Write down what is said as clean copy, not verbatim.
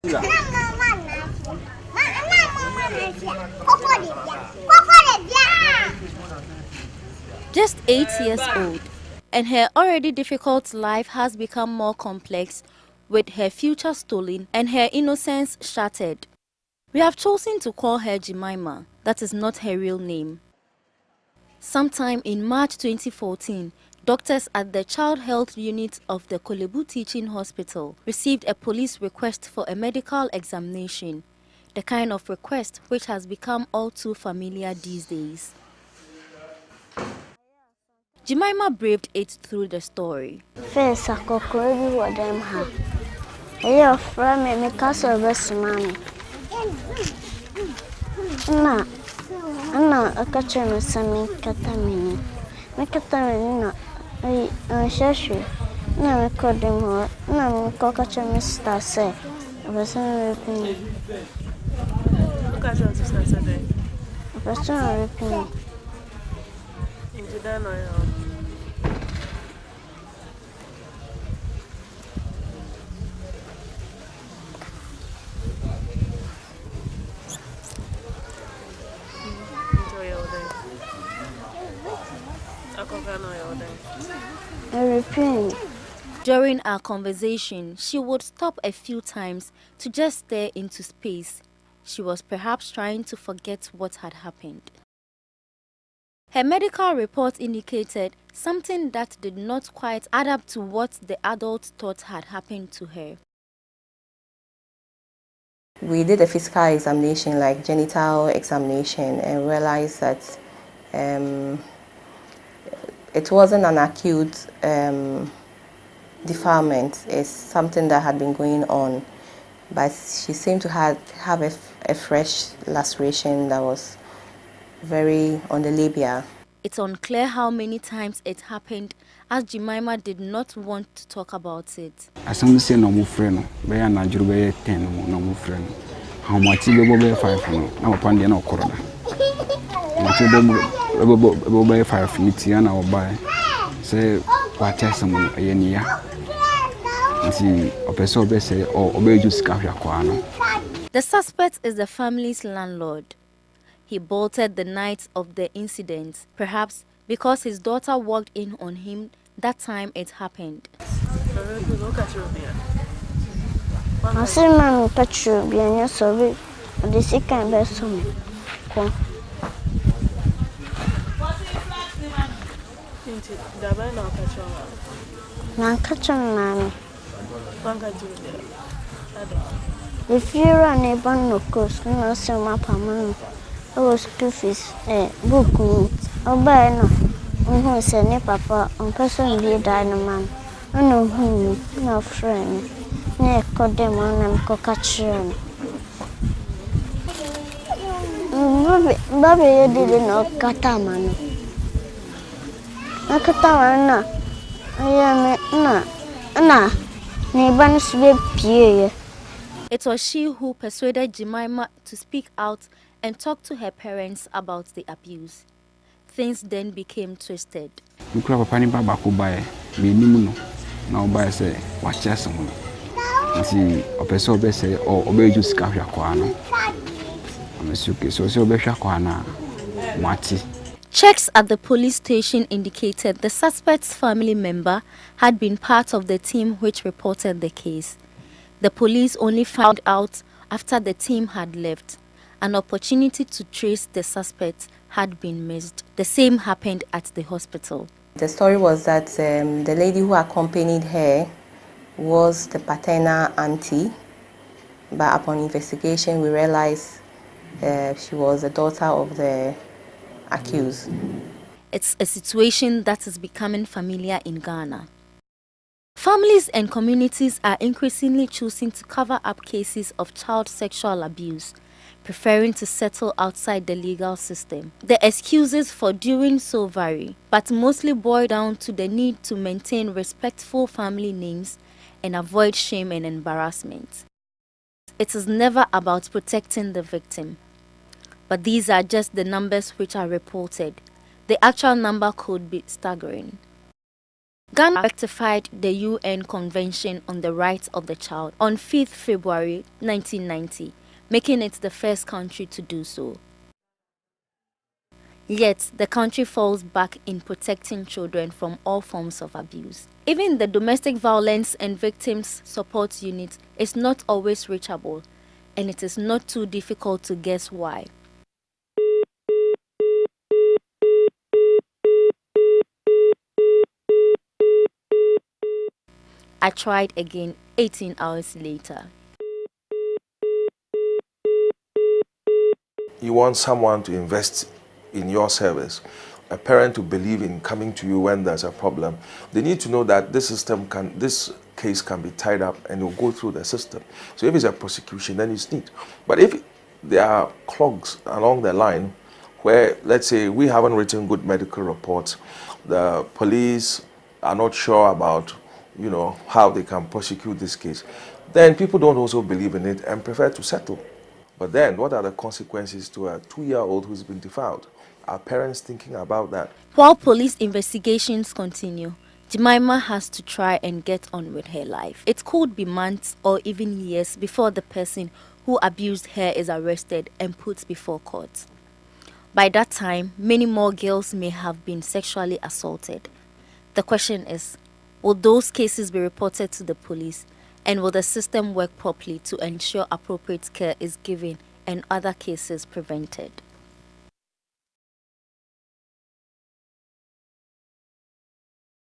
Just 8 years old, and her already difficult life has become more complex, with her future stolen and her innocence shattered. We have chosen to call her Jemima. That is not her real name. Sometime in March 2014, doctors at the Child Health Unit of the Korle Teaching Hospital received a police request for a medical examination, the kind of request which has become all too familiar these days. Jemima braved it through the story. First, I could call what them have. Your friend made me castle best mommy. No, I catch him some catamine. Make a time, I shush you. No, I called them more. No, catch him, Mr. Say. I was repeating. Look at your sister today. I was repeating. You don't know. During our conversation, she would stop a few times to just stare into space. She was perhaps trying to forget what had happened. Her medical report indicated something that did not quite add up to what the adults thought had happened to her. We did a physical examination, like genital examination, and realized that it wasn't an acute defilement. It's something that had been going on, but she seemed to have a fresh laceration that was very on the labia. It's unclear how many times it happened, as Jemima did not want to talk about it. As I'm saying, no more friend, be an Ajuru 10, no more friend. How much you be 5 no? Now upon the no corona. Much you be 5 meet and I'll buy. Say what someone a year. See, a person be say or obey just carry a quano. The suspect is the family's landlord. He bolted the night of the incident, perhaps because his daughter walked in on him that time it happened. I see my petrol being your sorry. The second best of me. Now, catch on, mammy. If you run a band of course, you know, so my pamma. I was school fees, book, or buy no. Who said, Papa, on person be a dynamite. I know whom, no friend. Near called them on and cockatron. Bobby, you didn't know Catamano. A Catamana. I am neighbors with Pierre. It was she who persuaded Jemima to speak out and talk to her parents about the abuse. Things then became twisted. You grab a penny back who buy me no. Now buy say watch someone. See a person be say or obey just carry a quano. I'm a suki, so be shakwana. Mati. Checks at the police station indicated the suspect's family member had been part of the team which reported the case. The police only found out after the team had left. An opportunity to trace the suspect had been missed. The same happened at the hospital. The story was that the lady who accompanied her was the paternal auntie, but upon investigation we realized she was the daughter of the accused. It's a situation that is becoming familiar in Ghana. Families and communities are increasingly choosing to cover up cases of child sexual abuse, preferring to settle outside the legal system. The excuses for doing so vary, but mostly boil down to the need to maintain respectful family names and avoid shame and embarrassment. It is never about protecting the victim. But these are just the numbers which are reported. The actual number could be staggering. Ghana ratified the UN Convention on the Rights of the Child on 5th February 1990, making it the first country to do so. Yet, the country falls back in protecting children from all forms of abuse. Even the Domestic Violence and Victims Support Unit is not always reachable, and it is not too difficult to guess why. I tried again 18 hours later. You want someone to invest in your service, a parent to believe in coming to you when there's a problem. They need to know that this case can be tied up and will go through the system. So if it's a prosecution, then it's neat. But if there are clogs along the line where, let's say, we haven't written good medical reports, the police are not sure about, how they can prosecute this case, then people don't also believe in it and prefer to settle. But then, what are the consequences to a 2-year-old who's been defiled? Are parents thinking about that? While police investigations continue, Jemima has to try and get on with her life. It could be months or even years before the person who abused her is arrested and put before court. By that time, many more girls may have been sexually assaulted. The question is, will those cases be reported to the police, and will the system work properly to ensure appropriate care is given and other cases prevented?